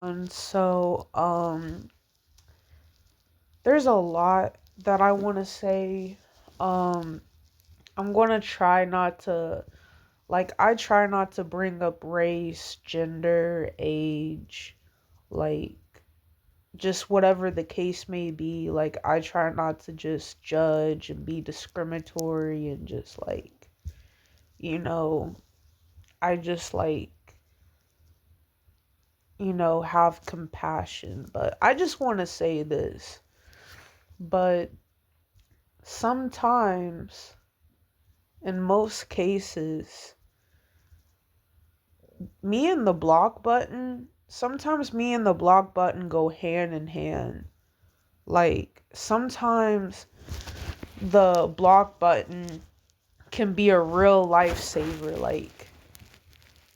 And so, there's a lot that I want to say. Um, I'm gonna try not to, I try not to bring up race, gender, age, like, just whatever the case may be. Like, I try not to just judge and be discriminatory and just, you know, I just, have compassion. But I just want to say this. But sometimes, in most cases, sometimes me and the block button go hand in hand. Like, sometimes the block button can be a real lifesaver. Like,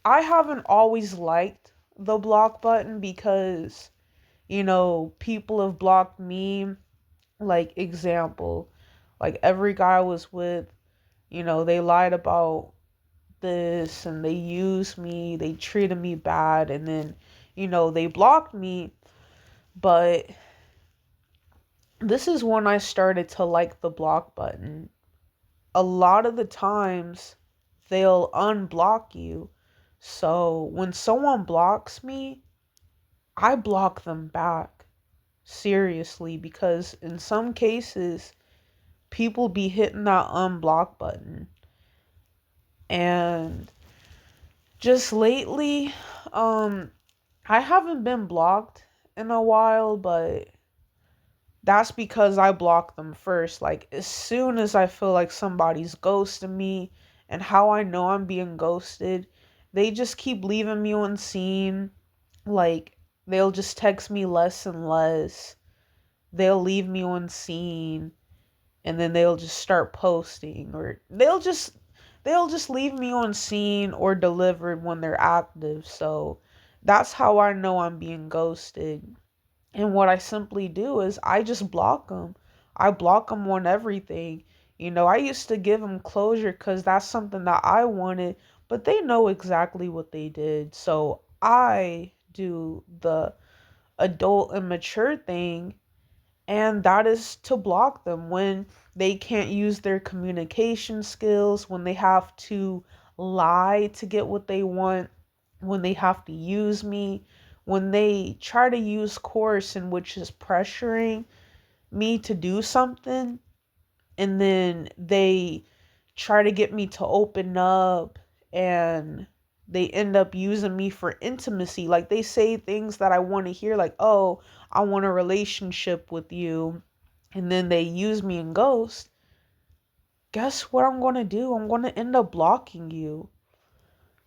I haven't always liked the block button because, people have blocked me. Like, example, like every guy I was with, they lied about this and they used me, they treated me bad, and then, they blocked me. But this is when I started to like the block button. A lot of the times they'll unblock you. So when someone blocks me, I block them back. Seriously, because in some cases, people be hitting that unblock button. And just lately, um, I haven't been blocked in a while, but that's because I block them first. Like, as soon as I feel like somebody's ghosting me, and how I know I'm being ghosted, they just keep leaving me on scene. Like, they'll just text me less and less. They'll leave me on scene, and then they'll just start posting, or they'll just leave me on scene or delivered when they're active. So that's how I know I'm being ghosted. And what I simply do is I just block them. I block them on everything. I used to give them closure because that's something that I wanted, but they know exactly what they did. So I do the adult and mature thing, and that is to block them when they can't use their communication skills, when they have to lie to get what they want, when they have to use me, when they try to use coercion, which is pressuring me to do something, and then they try to get me to open up, and they end up using me for intimacy. Like, they say things that I want to hear, like, oh, I want a relationship with you, and then they use me and ghost. Guess what I'm going to do? I'm going to end up blocking you.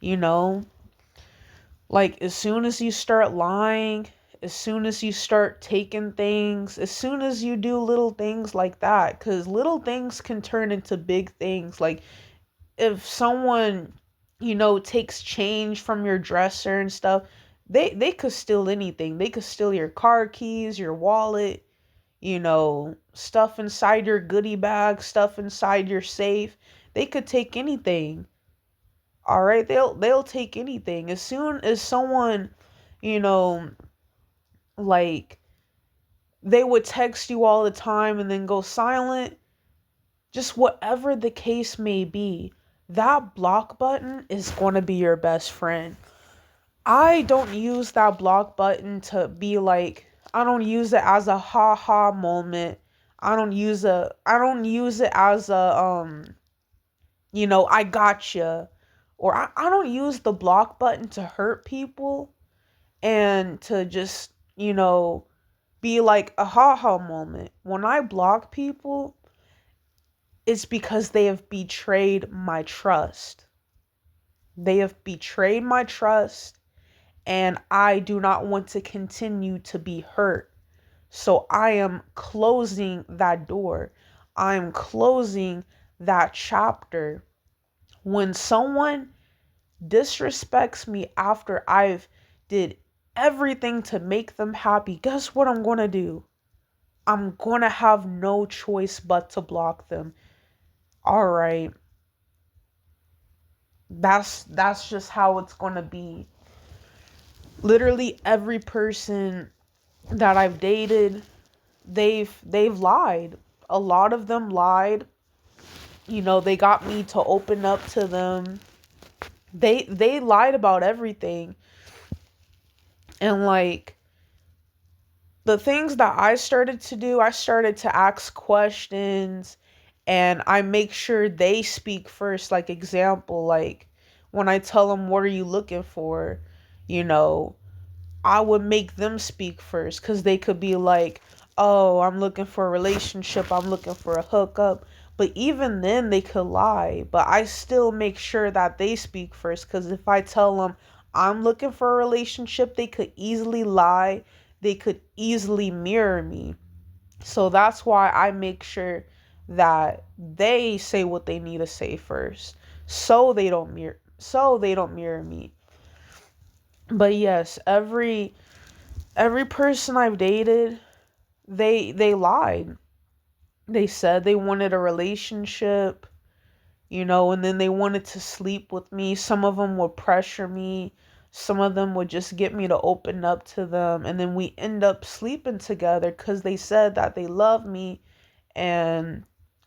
You know, like, as soon as you start lying, as soon as you start taking things, as soon as you do little things like that, because little things can turn into big things. Like, if someone, takes change from your dresser and stuff, they could steal anything. They could steal your car keys, your wallet, stuff inside your goodie bag, stuff inside your safe. They could take anything. All right, they'll take anything. As soon as someone, you know, like, they would text you all the time and then go silent, just whatever the case may be, that block button is going to be your best friend. I don't use that block button to be like, I don't use it as a ha ha moment. I don't use it as a I gotcha. Or I don't use the block button to hurt people and to just, be like a ha ha moment. When I block people, it's because they have betrayed my trust. They have betrayed my trust, and I do not want to continue to be hurt. So I am closing that door. I am closing that chapter. When someone disrespects me after I've did everything to make them happy, guess what I'm going to do? I'm going to have no choice but to block them. All right. That's just how it's going to be. Literally every person that I've dated, they've lied. A lot of them lied. They got me to open up to them. They lied about everything. And like the things that I started to do, I started to ask questions, and I make sure they speak first. Like, example, like when I tell them, what are you looking for? You know, I would make them speak first, because they could be like, oh, I'm looking for a relationship, I'm looking for a hookup. But even then, they could lie. But I still make sure that they speak first, because if I tell them I'm looking for a relationship, they could easily lie. They could easily mirror me. So that's why I make sure that they say what they need to say first, so they don't mirror me. But yes, every person I've dated, they lied. They said they wanted a relationship, and then they wanted to sleep with me. Some of them would pressure me. Some of them would just get me to open up to them, and then we end up sleeping together because they said that they love me, and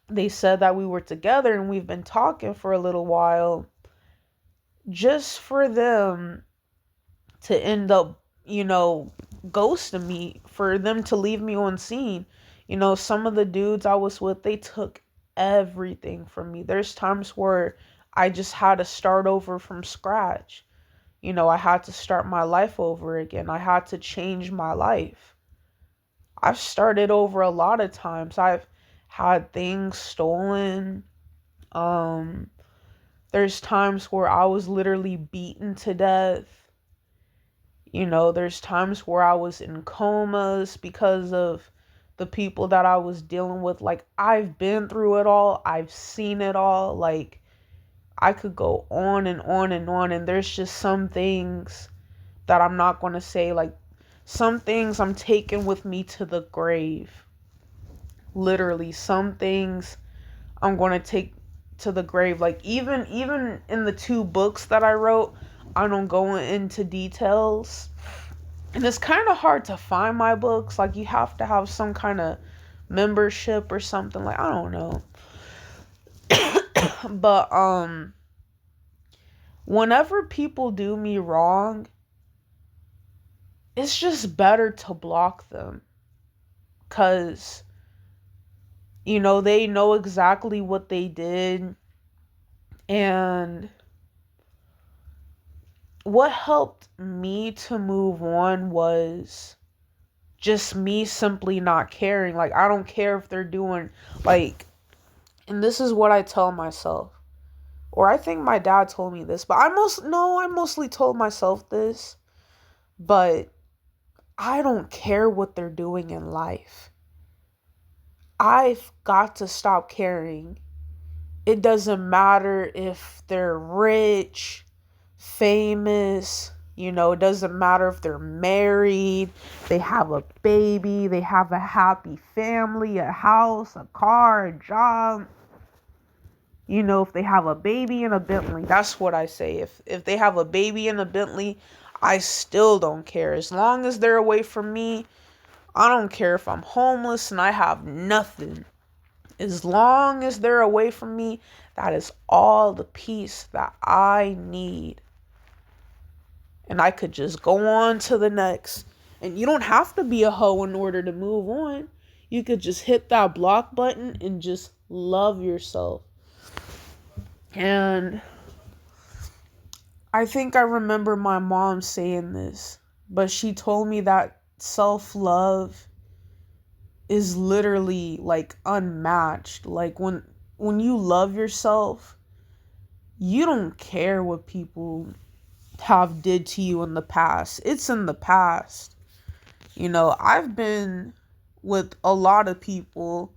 they said that we were together and we've been talking for a little while, just for them to end up, ghosting me, for them to leave me on scene. Some of the dudes I was with, they took everything from me. There's times where I just had to start over from scratch. I had to start my life over again. I had to change my life. I've started over a lot of times. I've had things stolen. Um, there's times where I was literally beaten to death. There's times where I was in comas because of the people that I was dealing with. Like, I've been through it all. I've seen it all. Like, I could go on and on and on. And there's just some things that I'm not going to say. Like, some things I'm taking with me to the grave. Literally, some things I'm going to take to the grave. Like, even in the two books that I wrote, I don't go into details. And it's kind of hard to find my books. Like, you have to have some kind of membership or something. Like, I don't know. But whenever people do me wrong, it's just better to block them, cuz they know exactly what they did. And what helped me to move on was just me simply not caring. Like, I don't care if they're doing, like, and this is what I tell myself. Or I think my dad told me this, but I mostly told myself this. But I don't care what they're doing in life. I've got to stop caring. It doesn't matter if they're rich, famous, it doesn't matter if they're married, they have a baby, they have a happy family, a house, a car, a job. If they have a baby in a Bentley, that's what I say. If they have a baby in a Bentley, I still don't care. As long as they're away from me, I don't care if I'm homeless and I have nothing. As long as they're away from me, that is all the peace that I need. And I could just go on to the next. And you don't have to be a hoe in order to move on. You could just hit that block button and just love yourself. And I think I remember my mom saying this, but she told me that self-love is literally like unmatched. Like, when you love yourself, you don't care what people have did to you in the past. It's in the past. I've been with a lot of people,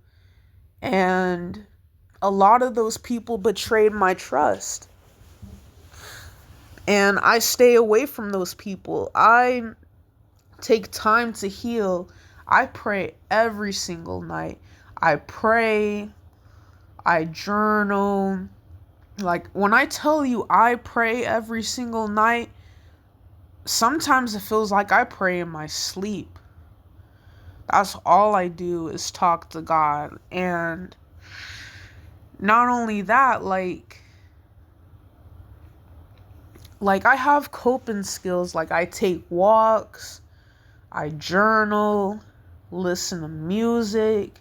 and a lot of those people betrayed my trust. And I stay away from those people. I take time to heal. I pray every single night. I pray, I journal. Like, when I tell you I pray every single night, sometimes it feels like I pray in my sleep. That's all I do is talk to God. And not only that, like I have coping skills. Like I take walks, I journal, listen to music,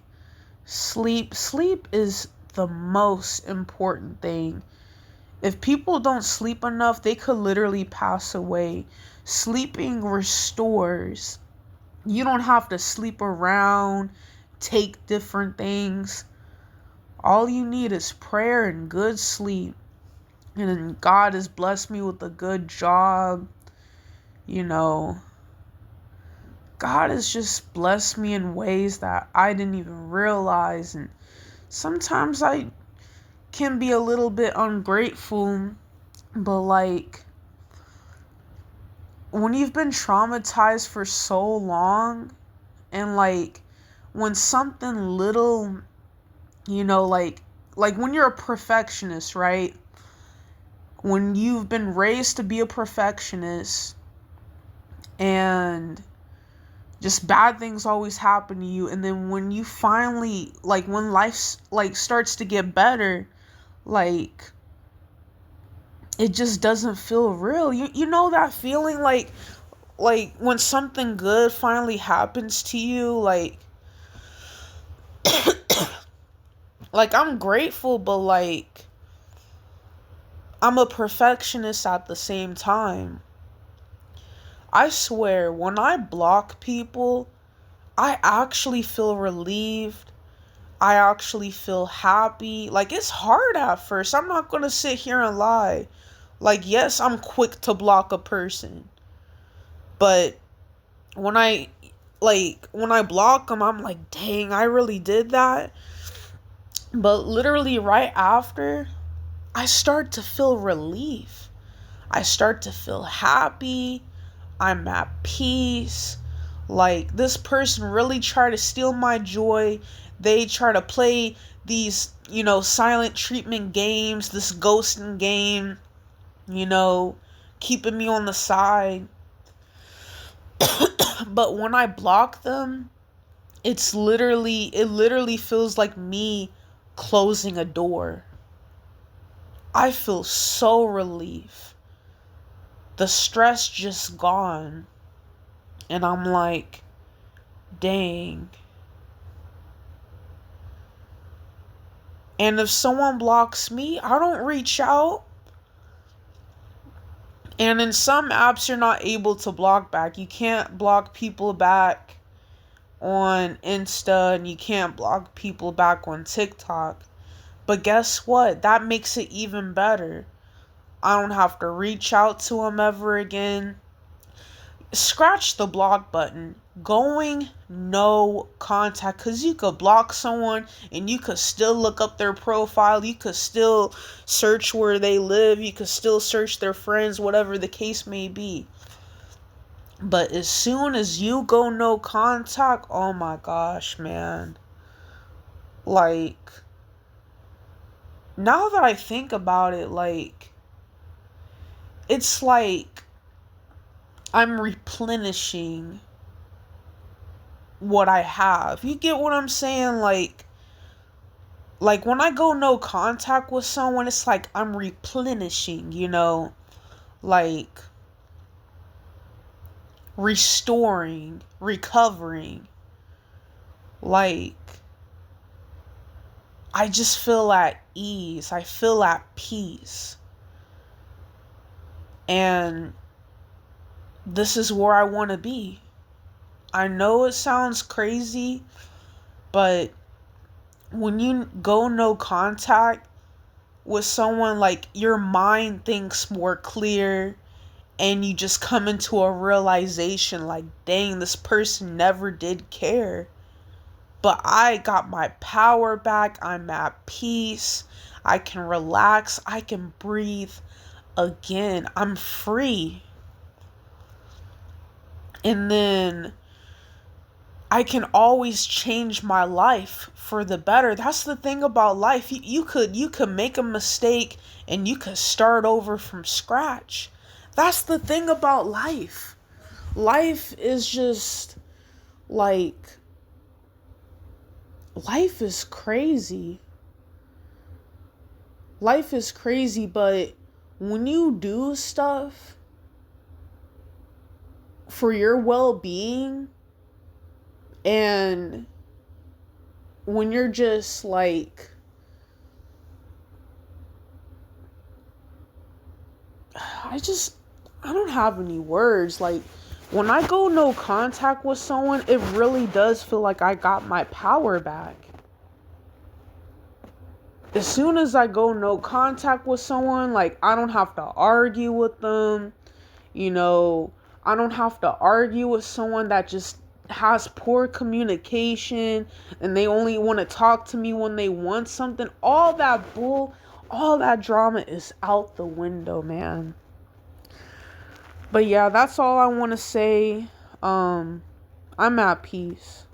sleep. Sleep is the most important thing. If people don't sleep enough, they could literally pass away. Sleeping restores. You don't have to sleep around, take different things. All you need is prayer and good sleep. And then God has blessed me with a good job. You know, God has just blessed me in ways that I didn't even realize. And sometimes I can be a little bit ungrateful, but like when you've been traumatized for so long, and like when something little, like when you're a perfectionist, right? When you've been raised to be a perfectionist and just bad things always happen to you, and then when you finally, like when life like starts to get better, like it just doesn't feel real. You know that feeling, like when something good finally happens to you, like I'm grateful, but like I'm a perfectionist at the same time. I swear, when I block people, I actually feel relieved. I actually feel happy. Like, it's hard at first. I'm not gonna sit here and lie. Like, yes, I'm quick to block a person. But when I block them, I'm like, dang, I really did that. But literally right after, I start to feel relief. I start to feel happy. I'm at peace. Like, this person really tried to steal my joy. They try to play these, silent treatment games, this ghosting game, you know, keeping me on the side. But when I block them, it literally feels like me closing a door. I feel so relief. The stress just gone. And I'm like, dang. And if someone blocks me, I don't reach out. And in some apps, you're not able to block back. You can't block people back on Insta, and you can't block people back on TikTok. But guess what? That makes it even better. I don't have to reach out to them ever again. Scratch the block button. Going no contact, because you could block someone and you could still look up their profile. You could still search where they live. You could still search their friends, whatever the case may be. But as soon as you go no contact, oh my gosh, man. Like, now that I think about it, like, it's like I'm replenishing what I have. You get what I'm saying? Like when I go no contact with someone, it's like I'm replenishing, like restoring, recovering. Like I just feel at ease. I feel at peace. And this is where I want to be. I know it sounds crazy, but when you go no contact with someone, like your mind thinks more clear, and you just come into a realization like, dang, this person never did care. But I got my power back. I'm at peace. I can relax. I can breathe again. I'm free. And then I can always change my life for the better. That's the thing about life. You could make a mistake and you could start over from scratch. That's the thing about life. Life is just like, life is crazy. Life is crazy, but when you do stuff for your well-being, and when you're just like, I just, I don't have any words. Like, when I go no contact with someone, it really does feel like I got my power back. As soon as I go no contact with someone, like, I don't have to argue with them. You know, I don't have to argue with someone that just has poor communication and they only want to talk to me when they want something. All that drama is out the window, man. But yeah, that's all I want to say. I'm at peace.